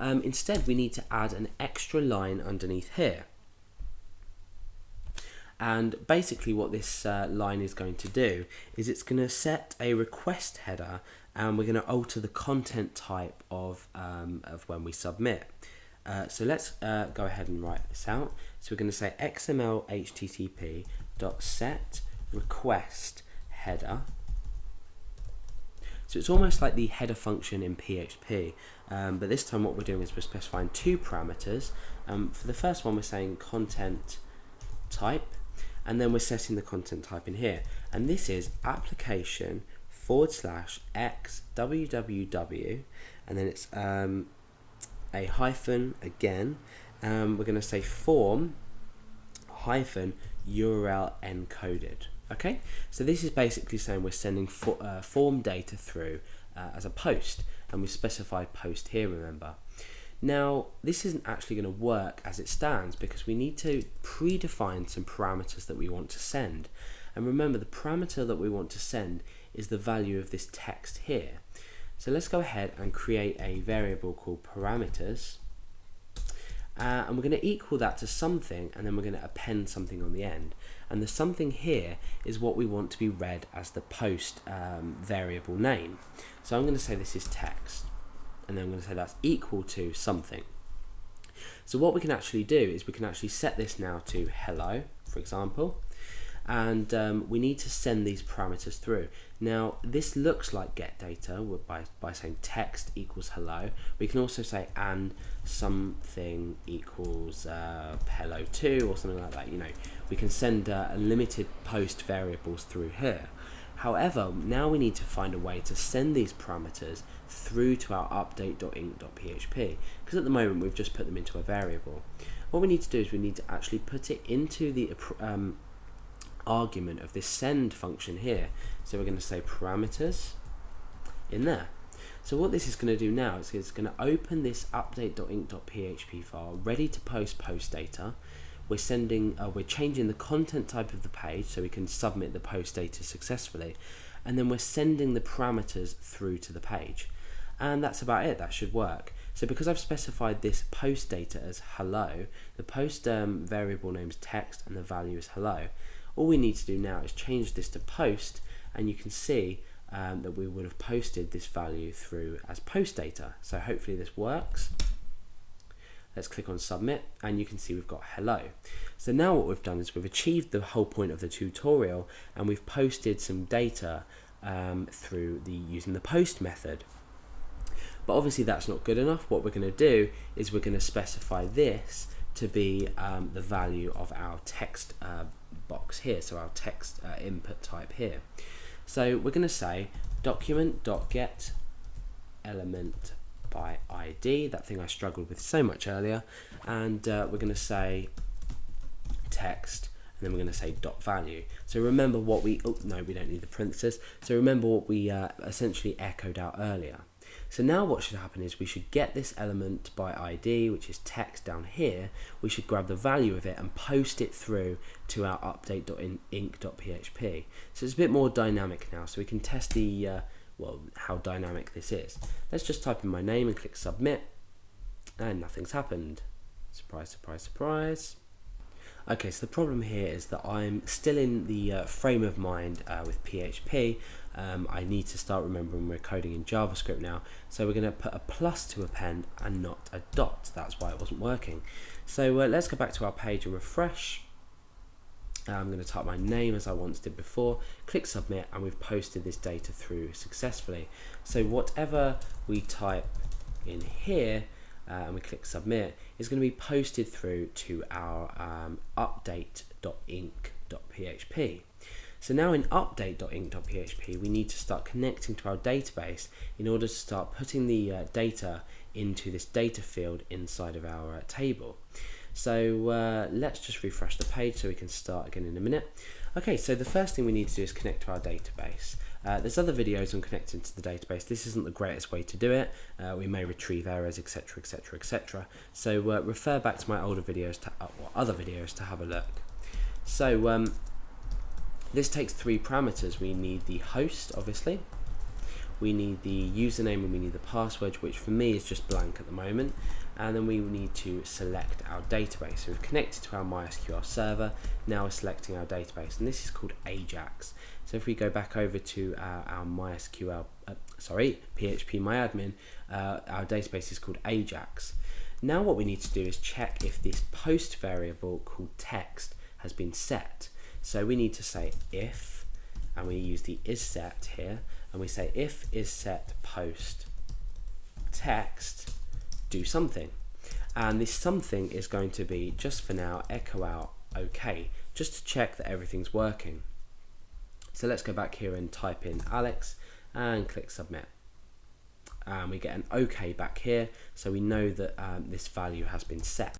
Instead, we need to add an extra line underneath here. And basically what this line is going to do is it's going to set a request header, and we're going to alter the content type of when we submit. So let's go ahead and write this out. So we're going to say XML HTTP dot set request header. So it's almost like the header function in PHP, but this time what we're doing is we're specifying two parameters. For the first one, we're saying content type, and then we're setting the content type in here, and this is application /x www, and then it's a hyphen again. We're going to say form hyphen URL encoded. Okay, so this is basically saying we're sending form data through as a post, and we specified post here, remember. Now, this isn't actually going to work as it stands because we need to predefine some parameters that we want to send. And remember, the parameter that we want to send is the value of this text here. So let's go ahead and create a variable called parameters. And we're going to equal that to something, and then we're going to append something on the end. And the something here is what we want to be read as the post variable name. So I'm going to say this is text, and then I'm going to say that's equal to something. So what we can actually do is we can actually set this now to hello, for example, and we need to send these parameters through. Now this looks like get data by saying text equals hello. We can also say and something equals hello 2 or something like that. You know, we can send limited post variables through here. However, now we need to find a way to send these parameters through to our update.inc.php, because at the moment we've just put them into a variable. What we need to do is we need to actually put it into the argument of this send function here. So we're going to say parameters in there. So what this is going to do now is it's going to open this update.inc.php file ready to post data. We're changing the content type of the page so we can submit the post data successfully, and then we're sending the parameters through to the page, and that's about it. That should work. So because I've specified this post data as hello, the post variable name is text and the value is hello. All we need to do now is change this to post, and you can see that we would have posted this value through as post data. So hopefully this works. Let's click on submit, and you can see we've got hello. So now what we've done is we've achieved the whole point of the tutorial, and we've posted some data through using the post method. But obviously that's not good enough. What we're going to do is we're going to specify this to be the value of our text box here, so our text input type here. So we're going to say document.get element by ID, that thing I struggled with so much earlier, and we're going to say text, and then we're going to say dot value. So remember what we, oh no, we don't need the parentheses. So remember what we essentially echoed out earlier. So now what should happen is we should get this element by ID, which is text down here. We should grab the value of it and post it through to our update.inc.php. So it's a bit more dynamic now, so we can test the how dynamic this is. Let's just type in my name and click submit, and nothing's happened. Surprise, surprise, surprise. Okay, so the problem here is that I'm still in the frame of mind with PHP. I need to start remembering we're coding in JavaScript now, so we're going to put a plus to append and not a dot. That's why it wasn't working. So let's go back to our page and refresh. I'm going to type my name as I once did before, click submit, and we've posted this data through successfully. So whatever we type in here and we click submit is going to be posted through to our update.inc.php. So now in update.inc.php we need to start connecting to our database in order to start putting the data into this data field inside of our table. So let's just refresh the page so we can start again in a minute. Okay, so the first thing we need to do is connect to our database. There's other videos on connecting to the database. This isn't the greatest way to do it. We may retrieve errors, etc, etc, etc. So refer back to my older videos or other videos to have a look. So this takes three parameters. We need the host, obviously. we need the username and we need the password, which for me is just blank at the moment. And then we need to select our database. So we've connected to our MySQL server. Now we're selecting our database, and this is called Ajax. So if we go back over to our PHP MyAdmin, our database is called Ajax. Now what we need to do is check if this post variable called text has been set. So we need to say if, and we use the isSet here, and we say if isSet post text do something, and this something is going to be, just for now, echo out OK, just to check that everything's working. So let's go back here and type in Alex and click submit, and we get an OK back here, so we know that this value has been set.